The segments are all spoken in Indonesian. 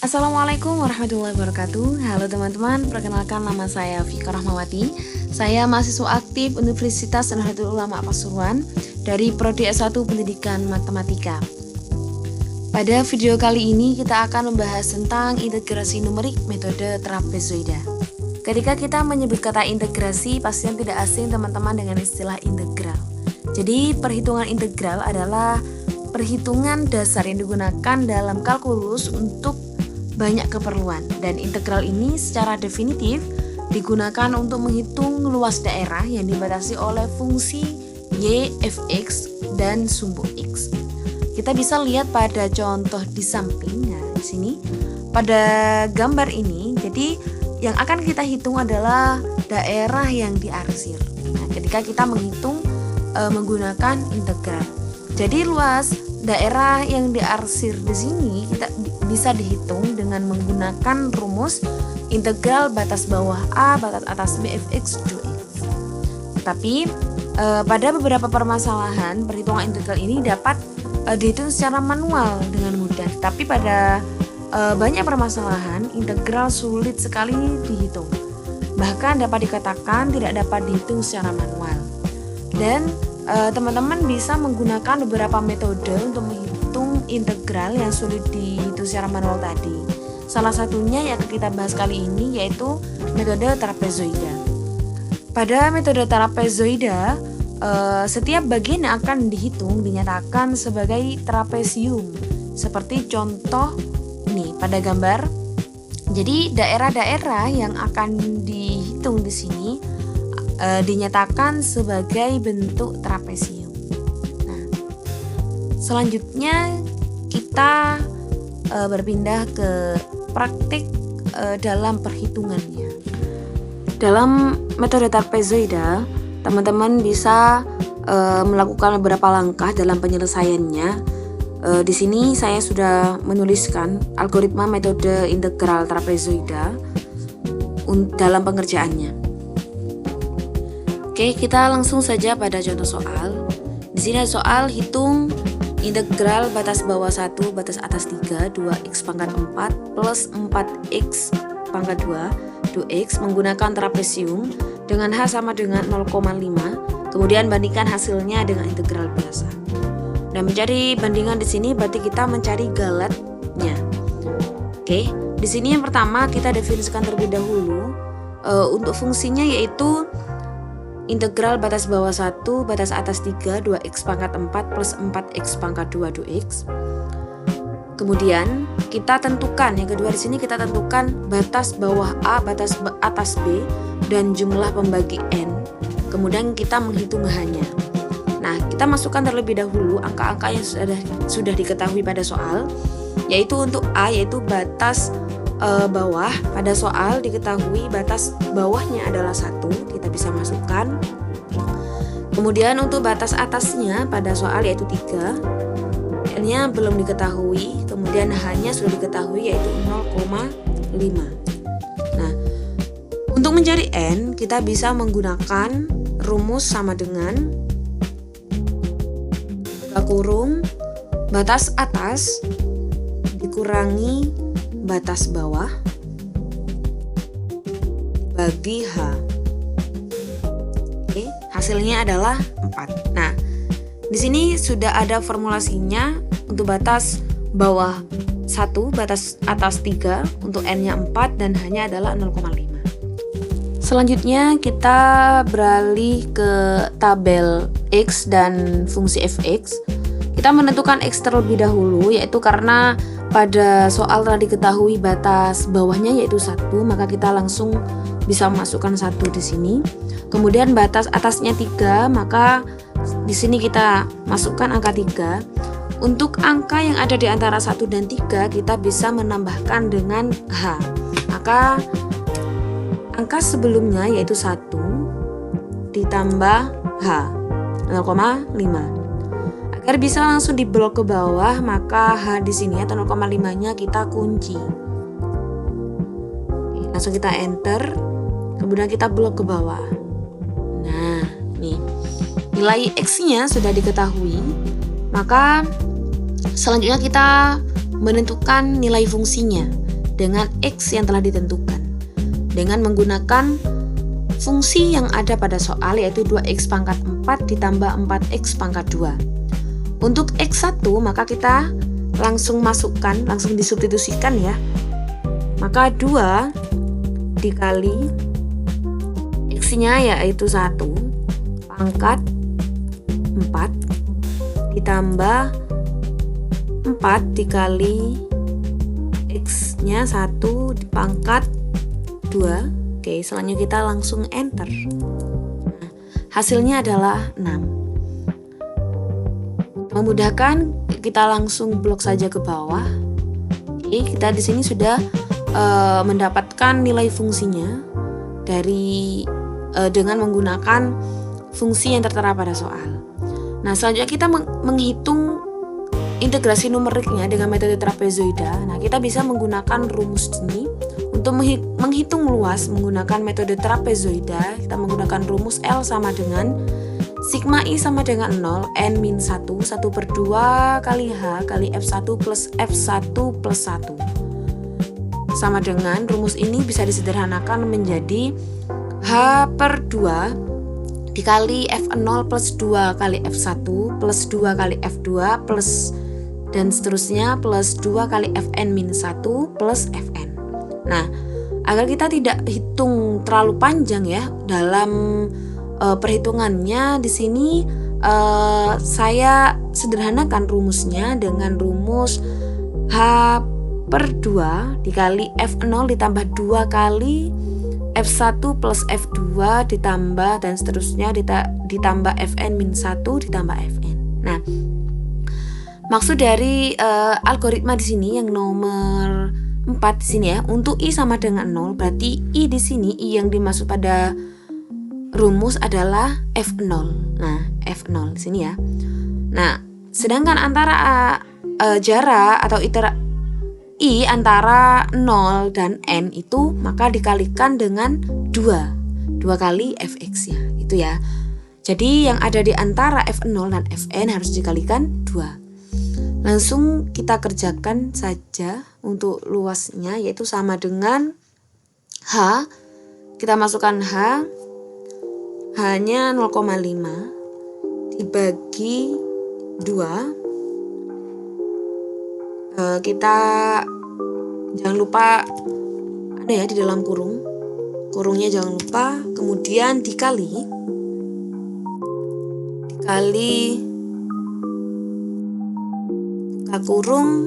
Assalamualaikum warahmatullahi wabarakatuh. Halo teman-teman, perkenalkan nama saya Fika Rahmawati. Saya mahasiswa aktif Universitas Nahdlatul Ulama Pasuruan dari Prodi S1 Pendidikan Matematika. Pada video kali ini kita akan membahas tentang integrasi numerik metode trapezoida. Ketika kita menyebut kata integrasi, pasti yang tidak asing teman-teman dengan istilah integral. Jadi perhitungan integral adalah perhitungan dasar yang digunakan dalam kalkulus untuk banyak keperluan, dan integral ini secara definitif digunakan untuk menghitung luas daerah yang dibatasi oleh fungsi y, fx, dan sumbu x. Kita bisa lihat pada contoh di samping. Nah, di sini pada gambar ini, jadi yang akan kita hitung adalah daerah yang diarsir. Nah, ketika kita menghitung menggunakan integral, jadi luas daerah yang diarsir di sini kita bisa dihitung dengan menggunakan rumus integral batas bawah A batas atas B fx dx. Tapi pada beberapa permasalahan perhitungan integral ini dapat dihitung secara manual dengan mudah. Tapi pada banyak permasalahan integral sulit sekali dihitung. Bahkan dapat dikatakan tidak dapat dihitung secara manual. Dan teman-teman bisa menggunakan beberapa metode untuk menghitung integral yang sulit dihitung secara manual tadi. Salah satunya yang akan kita bahas kali ini yaitu metode trapezoida. Pada metode trapezoida, setiap bagian yang akan dihitung dinyatakan sebagai trapesium. Seperti contoh ini pada gambar. Jadi daerah-daerah yang akan dihitung di sini dinyatakan sebagai bentuk trapesium. Nah, selanjutnya kita berpindah ke praktik dalam perhitungannya. Dalam metode trapezoida, teman-teman bisa melakukan beberapa langkah dalam penyelesaiannya. Di sini saya sudah menuliskan algoritma metode integral trapezoida dalam pengerjaannya. Oke, kita langsung saja pada contoh soal. Di sini ada soal hitung integral batas bawah 1 batas atas 3 2x pangkat 4 plus 4x pangkat 2 2x menggunakan trapesium dengan h sama dengan 0,5. Kemudian bandingkan hasilnya dengan integral biasa. Nah, mencari bandingan di sini berarti kita mencari galatnya. Oke, di sini yang pertama kita definisikan terlebih dahulu untuk fungsinya yaitu integral batas bawah 1 batas atas 3 2x pangkat 4 plus 4x pangkat 2 2x. Kemudian kita tentukan, yang kedua di sini kita tentukan batas bawah A batas atas B dan jumlah pembagi n. Kemudian kita menghitung h-nya. Nah, kita masukkan terlebih dahulu angka-angka yang sudah diketahui pada soal, yaitu untuk A yaitu batas bawah. Pada soal diketahui batas bawahnya adalah 1, kita bisa masukkan. Kemudian untuk batas atasnya pada soal yaitu 3, n-nya belum diketahui, kemudian h-nya sudah diketahui yaitu 0,5. Nah, untuk mencari n kita bisa menggunakan rumus sama dengan kurung batas atas dikurangi batas bawah bagi H. Oke, hasilnya adalah 4. Nah, di sini sudah ada formulasinya untuk batas bawah 1, batas atas 3, untuk n-nya 4 dan h-nya adalah 0,5. Selanjutnya kita beralih ke tabel x dan fungsi fx. Kita menentukan x terlebih dahulu, yaitu karena pada soal telah diketahui batas bawahnya yaitu 1, maka kita langsung bisa memasukkan 1 di sini. Kemudian batas atasnya 3, maka di sini kita masukkan angka 3. Untuk angka yang ada di antara 1 dan 3 kita bisa menambahkan dengan h. Maka angka sebelumnya yaitu 1 ditambah h 0,5. Agar bisa langsung diblok ke bawah, maka H di sini atau 0,5-nya kita kunci. Oke, langsung kita enter. kemudian kita blok ke bawah. Nah, nih nilai X-nya sudah diketahui, maka selanjutnya kita menentukan nilai fungsinya dengan X yang telah ditentukan dengan menggunakan fungsi yang ada pada soal, yaitu 2X pangkat 4 ditambah 4X pangkat 2. Untuk X1 maka kita langsung masukkan, langsung disubstitusikan ya. Maka 2 dikali X-nya yaitu 1 pangkat 4 ditambah 4 dikali X-nya 1 dipangkat 2. Oke, selanjutnya kita langsung enter. Nah, hasilnya adalah 6. Memudahkan, kita langsung blok saja ke bawah. Oke, kita di sini sudah mendapatkan nilai fungsinya dengan menggunakan fungsi yang tertera pada soal. Nah, selanjutnya kita menghitung integrasi numeriknya dengan metode trapezoida. Nah, kita bisa menggunakan rumus ini untuk menghitung luas menggunakan metode trapezoida. Kita menggunakan rumus L sama dengan sigma I sama dengan 0 N min 1 per 2 kali H kali F1 plus F1 plus 1 sama dengan rumus ini bisa disederhanakan menjadi H per 2 dikali F0 plus 2 kali F1 plus 2 kali F2 plus dan seterusnya plus 2 kali Fn min 1 plus Fn. Nah, agar kita tidak hitung terlalu panjang ya dalam perhitungannya, di sini saya sederhanakan rumusnya dengan rumus H per 2 dikali F0 ditambah 2 kali F1 plus F2 ditambah dan seterusnya ditambah Fn min 1 ditambah Fn. Nah, maksud dari algoritma di sini yang nomor 4 di sini ya, untuk I sama dengan 0, berarti I di sini I yang dimaksud pada rumus adalah F0. Nah, F0 di sini ya. Nah, sedangkan antara jarak atau I antara 0 dan N itu maka dikalikan dengan 2 kali Fx ya, itu ya. Jadi yang ada di antara F0 dan Fn harus dikalikan 2. Langsung kita kerjakan saja untuk luasnya, yaitu sama dengan H. Kita masukkan H-nya 0,5 dibagi 2. Kita jangan lupa ada ya di dalam kurungnya jangan lupa, kemudian dikali buka kurung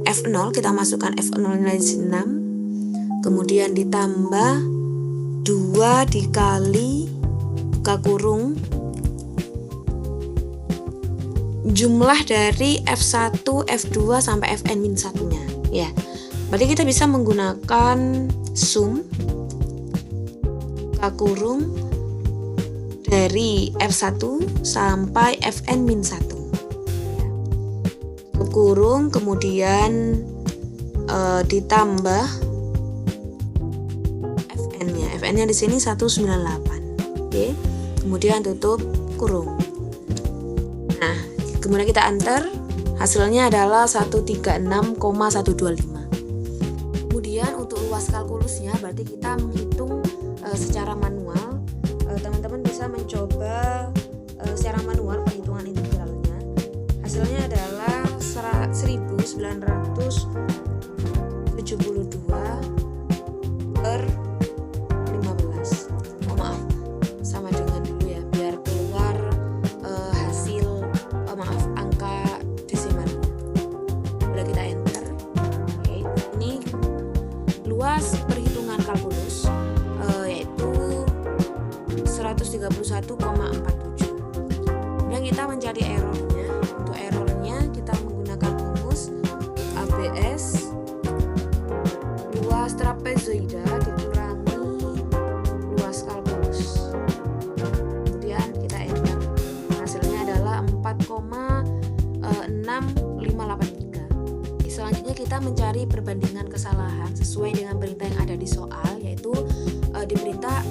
F0, kita masukkan F0 nilai 6, kemudian ditambah 2 dikali buka kurung jumlah dari F1, F2 sampai Fn-1-nya ya. Berarti kita bisa menggunakan sum buka kurung dari F1 sampai Fn-1 buka kurung, kemudian ditambah Fn-nya. Fn-nya di sini 198. Oke. Kemudian tutup kurung. Nah, kemudian kita enter, hasilnya adalah 136,125. Kemudian untuk luas kalkulusnya berarti kita menghitung secara manual. Teman-teman bisa mencoba secara manual perhitungan integralnya. Hasilnya adalah 1972 per 15. Oh maaf, sama dengan dulu ya, biar keluar hasil angka desimalnya. Udah kita enter. Oke, ini luas perhitungan kalkulus yaitu 131,47. Kemudian kita mencari errornya. Untuk errornya kita menggunakan rumus ABS luas trapezoida dikurangi luas kalkulus. Kemudian kita enter. Hasilnya adalah 4,6583. Selanjutnya kita mencari perbandingan kesalahan sesuai dengan perintah yang ada di soal, yaitu di perintah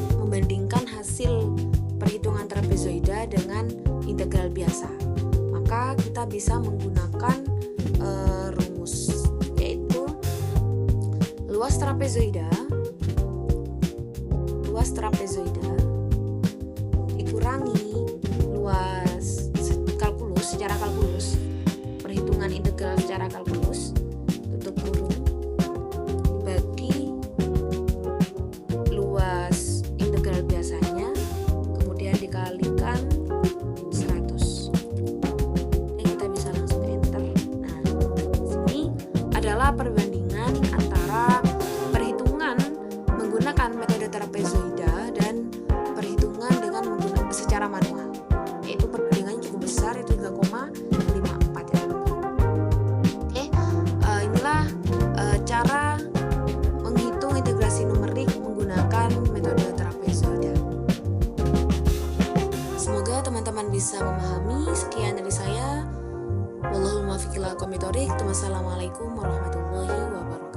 bisa menggunakan rumus, yaitu luas trapezoida dikurangi luas kalkulus secara kalkulus, perhitungan integral secara kalkulus, tutup kurung, dibagi luas integral biasanya, kemudian dikalikan 100. Ini kita bisa langsung enter. Nah, sini adalah perbandingan antara perhitungan menggunakan metode trapezoida dan perhitungan dengan menggunakan secara manual, yaitu perbandingannya cukup besar, itu 3,54 ya. Oke, inilah cara menghitung integrasi numerik menggunakan metode trapezoida. Semoga teman-teman bisa memahami. Sekian dari saya. Wallahul muwaffiq ila aqwamit thoriq. Wassalamualaikum warahmatullahi wabarakatuh.